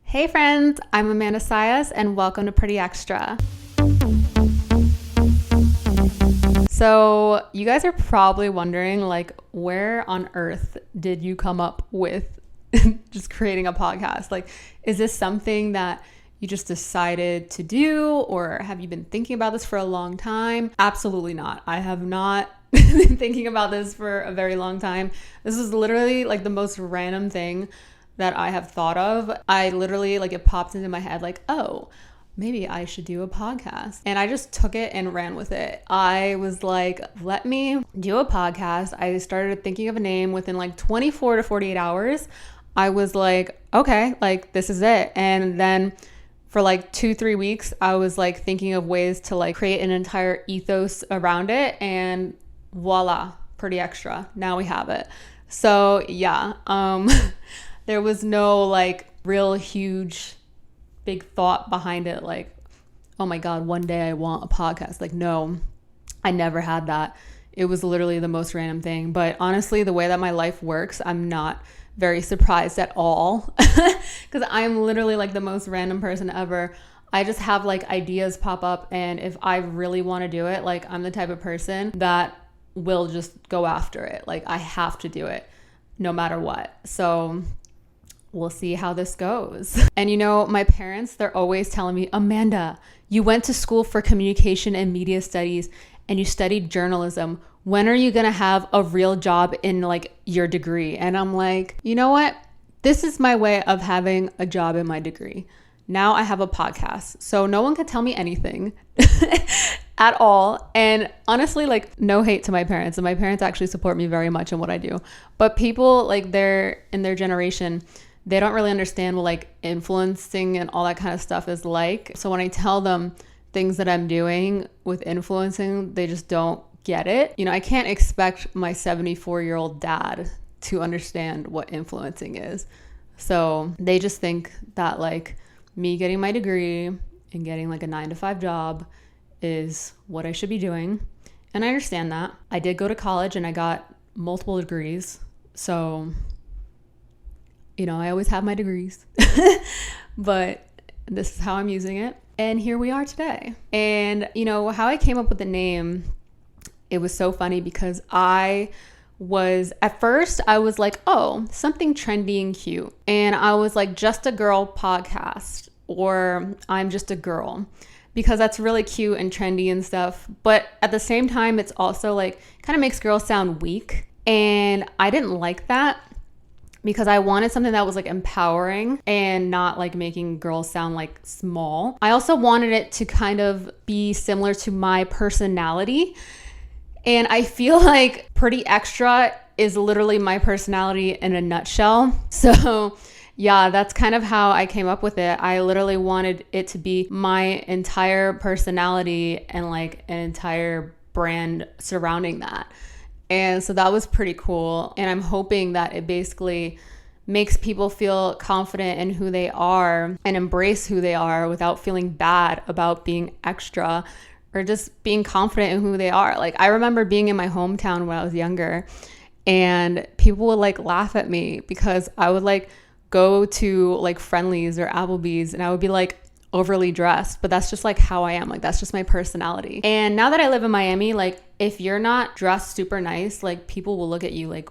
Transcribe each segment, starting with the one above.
Hey friends, I'm Amanda Saez and welcome to Pretty Extra. So you guys are probably wondering, like, where on earth did you come up with just creating a podcast? Like, is this something that you just decided to do, or have you been thinking about this for a long time? Absolutely not. I have not been thinking about this for a very long time. This is literally like the most random thing that I have thought of. I literally, like, it popped into my head like, oh, maybe I should do a podcast. And I just took it and ran with it. I was like, let me do a podcast. I started thinking of a name within like 24 to 48 hours. I was like, okay, like this is it. And then for like 2-3 weeks, I was like thinking of ways to like create an entire ethos around it, and voila, Pretty Extra. Now we have it. So yeah, there was no like real huge big thought behind it, like, oh my God, one day I want a podcast. Like, no, I never had that. It was literally the most random thing. But honestly, the way that my life works, I'm not very surprised at all because I'm literally like the most random person ever. I just have like ideas pop up, and if I really want to do it, like, I'm the type of person that will just go after it. Like, I have to do it no matter what. So we'll see how this goes. And you know, my parents, they're always telling me, Amanda, you went to school for communication and media studies and you studied journalism. When are you gonna have a real job in like your degree? And I'm like, you know what? This is my way of having a job in my degree. Now I have a podcast, so no one can tell me anything at all. And honestly, like, no hate to my parents, and my parents actually support me very much in what I do. But people like they're in their generation, they don't really understand what like influencing and all that kind of stuff is like. So when I tell them things that I'm doing with influencing, they just don't get it. You know, I can't expect my 74-year-old dad to understand what influencing is. So they just think that like me getting my degree and getting like a 9-to-5 job is what I should be doing. And I understand that. I did go to college and I got multiple degrees. So, you know, I always have my degrees, but this is how I'm using it. And here we are today. And, you know, how I came up with the name, it was so funny because at first I was like, oh, something trendy and cute. And I was like, Just a Girl podcast, or I'm Just a Girl, because that's really cute and trendy and stuff. But at the same time, it's also like kind of makes girls sound weak. And I didn't like that, because I wanted something that was like empowering and not like making girls sound like small. I also wanted it to kind of be similar to my personality. And I feel like Pretty Extra is literally my personality in a nutshell. So yeah, that's kind of how I came up with it. I literally wanted it to be my entire personality and like an entire brand surrounding that. And so that was pretty cool. And I'm hoping that it basically makes people feel confident in who they are and embrace who they are without feeling bad about being extra, or just being confident in who they are. Like, I remember being in my hometown when I was younger, and people would like laugh at me because I would like go to like Friendly's or Applebee's and I would be like overly dressed, but that's just like how I am. Like, that's just my personality. And now that I live in Miami, like, if you're not dressed super nice, like, people will look at you like,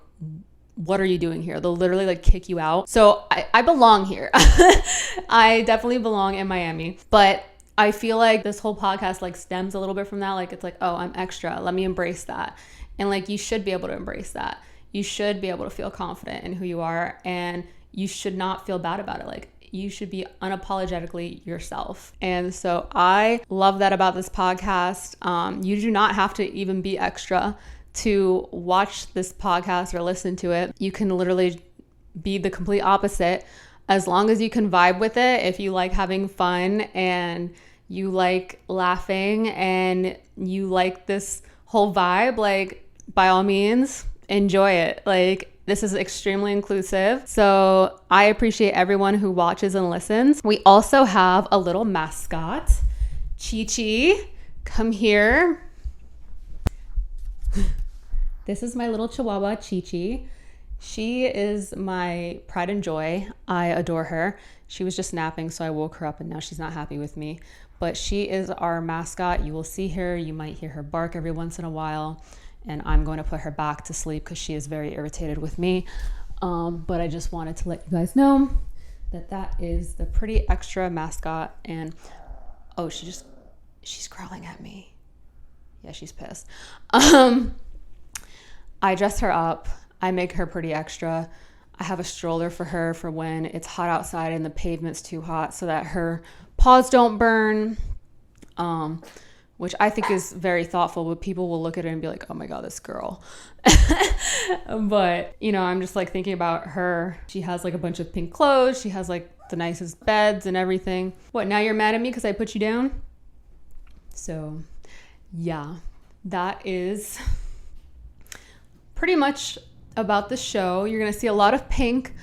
what are you doing here? They'll literally like kick you out. So I belong here. I definitely belong in Miami. But I feel like this whole podcast like stems a little bit from that. Like, it's like, oh, I'm extra. Let me embrace that. And like, you should be able to embrace that. You should be able to feel confident in who you are, and you should not feel bad about it. Like, you should be unapologetically yourself. And so I love that about this podcast. You do not have to even be extra to watch this podcast or listen to it. You can literally be the complete opposite, as long as you can vibe with it. If you like having fun and you like laughing and you like this whole vibe, like, by all means, enjoy it. Like, this is extremely inclusive. So I appreciate everyone who watches and listens. We also have a little mascot, Chi-Chi. Come here. This is my little Chihuahua, Chi-Chi. She is my pride and joy. I adore her. She was just napping, so I woke her up and now she's not happy with me. But she is our mascot. You will see her. You might hear her bark every once in a while. And I'm going to put her back to sleep because she is very irritated with me. But I just wanted to let you guys know that that is the pretty extra mascot. And oh, she's growling at me. Yeah, she's pissed. I dress her up. I make her pretty extra. I have a stroller for her for when it's hot outside and the pavement's too hot so that her paws don't burn, which I think is very thoughtful, but people will look at it and be like, oh my God, this girl. But, you know, I'm just like thinking about her. She has like a bunch of pink clothes. She has like the nicest beds and everything. What, now you're mad at me because I put you down? So yeah, that is pretty much about the show. You're gonna see a lot of pink,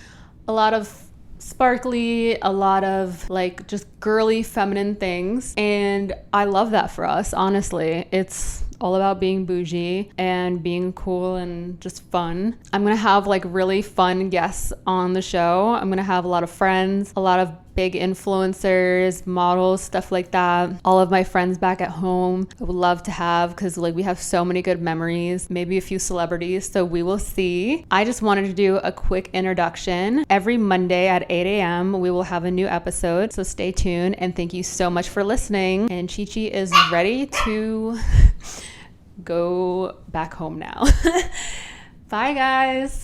a lot of sparkly, a lot of like just girly feminine things, and I love that for us. Honestly, it's all about being bougie and being cool and just fun. I'm gonna have like really fun guests on the show. I'm gonna have a lot of friends, a lot of big influencers, models, stuff like that. All of my friends back at home I would love to have, because like we have so many good memories, maybe a few celebrities, so we will see. I just wanted to do a quick introduction. Every Monday at 8 a.m. we will have a new episode, so stay tuned, and thank you so much for listening. And Chi-Chi is ready to go back home now. Bye guys.